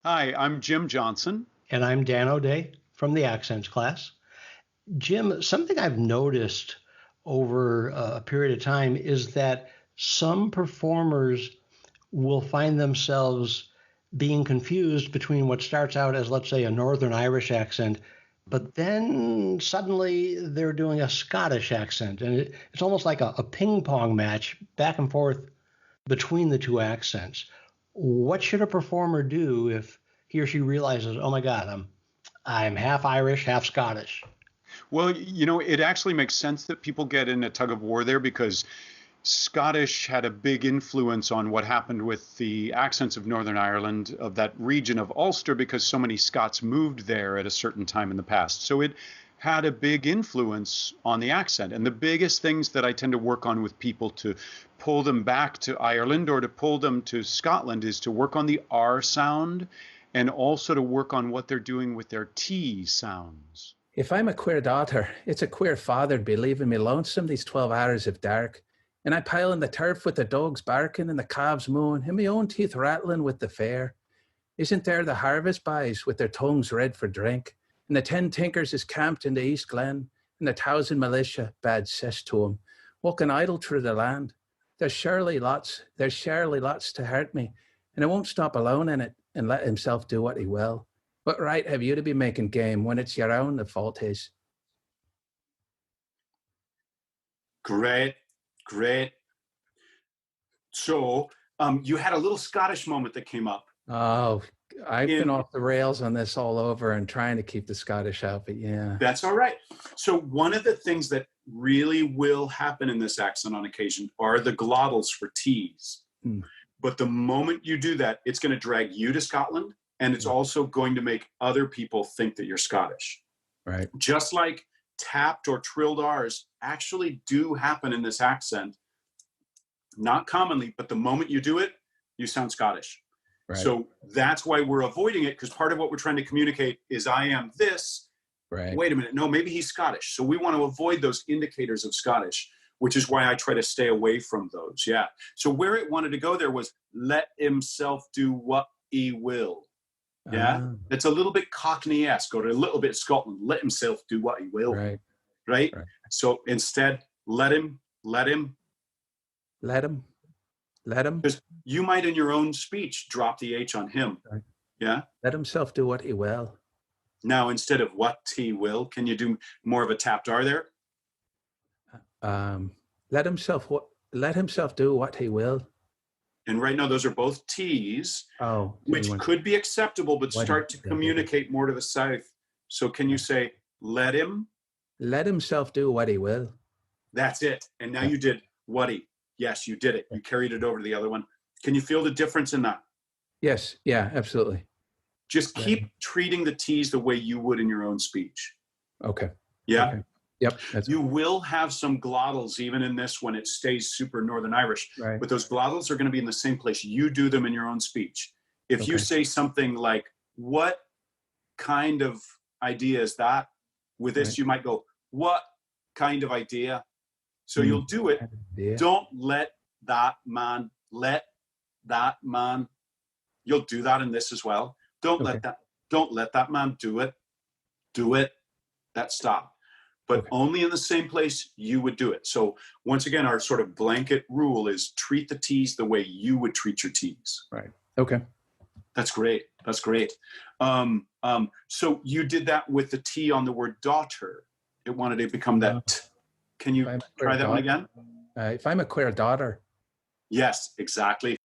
Hi, I'm Jim Johnson. And I'm Dan O'Day from the Accents class. Jim, something I've noticed over a period of time is that some performers will find themselves being confused between what starts out as, let's say, a Northern Irish accent, but then suddenly they're doing a Scottish accent. And it's almost like a ping pong match back and forth between the two accents. What should a performer do if he or she realizes, oh my God, I'm half Irish, half Scottish? Well, it actually makes sense that people get in a tug of war there because Scottish had a big influence on what happened with the accents of Northern Ireland, of that region of Ulster, because so many Scots moved there at a certain time in the past. So it had a big influence on the accent. And the biggest things that I tend to work on with people to pull them back to Ireland or to pull them to Scotland is to work on the R sound and also to work on what they're doing with their T sounds. If I'm a queer daughter, it's a queer father'd be leaving me lonesome these 12 hours of dark. And I pile in the turf with the dogs barking and the calves mooing and my own teeth rattling with the fair. Isn't there the harvest boys with their tongues red for drink? And the 10 tinkers is camped in the East Glen and the 1,000 militia, bad cess to 'em, walking idle through the land. There's surely lots to hurt me, and I won't stop alone in it and let himself do what he will. What right have you to be making game when it's your own the fault is? Great, great. So you had a little Scottish moment that came up. Oh, I've been off the rails on this all over and trying to keep the Scottish out, but yeah. That's all right. So one of the things that really will happen in this accent on occasion are the glottals for T's. Hmm. But the moment you do that, it's going to drag you to Scotland, and it's also going to make other people think that you're Scottish. Right. Just like tapped or trilled R's actually do happen in this accent. Not commonly, but the moment you do it, you sound Scottish. Right. So that's why we're avoiding it, because part of what we're trying to communicate is I am this. Right. Wait a minute. No, maybe he's Scottish. So we want to avoid those indicators of Scottish, which is why I try to stay away from those. Yeah. So where it wanted to go there was let himself do what he will. Yeah. It's a little bit Cockney-esque or a little bit Scotland. Let himself do what he will. Right. Right. So instead, let him. Because you might in your own speech drop the H on him. Right. Yeah. Let himself do what he will. Now, instead of what he will, can you do more of a tapped R there? Let himself do what he will. And right now, those are both T's, Oh, which could be acceptable, but start to Yeah. communicate more to the south. So can you say, let him? Let himself do what he will. That's it. And now you did what he. Yes, you did it. You carried it over to the other one. Can you feel the difference in that? Yes. Yeah, absolutely. Just keep treating the T's the way you would in your own speech. Okay. Yeah. Okay. Yep. You will have some glottals even in this when it stays super Northern Irish, Right. but those glottals are going to be in the same place. You do them in your own speech. If you say something like, what kind of idea is that? With this, you might go, what kind of idea? So you'll do it. Yeah. Don't let that man. You'll do that in this as well. Don't let that man do it. Do it. That stop. But only in the same place you would do it. So once again, our sort of blanket rule is treat the T's the way you would treat your T's. Right. Okay. That's great. That's great. So you did that with the T on the word daughter. It wanted to become that. Can you try that one again? If I'm a queer daughter. Yes, exactly.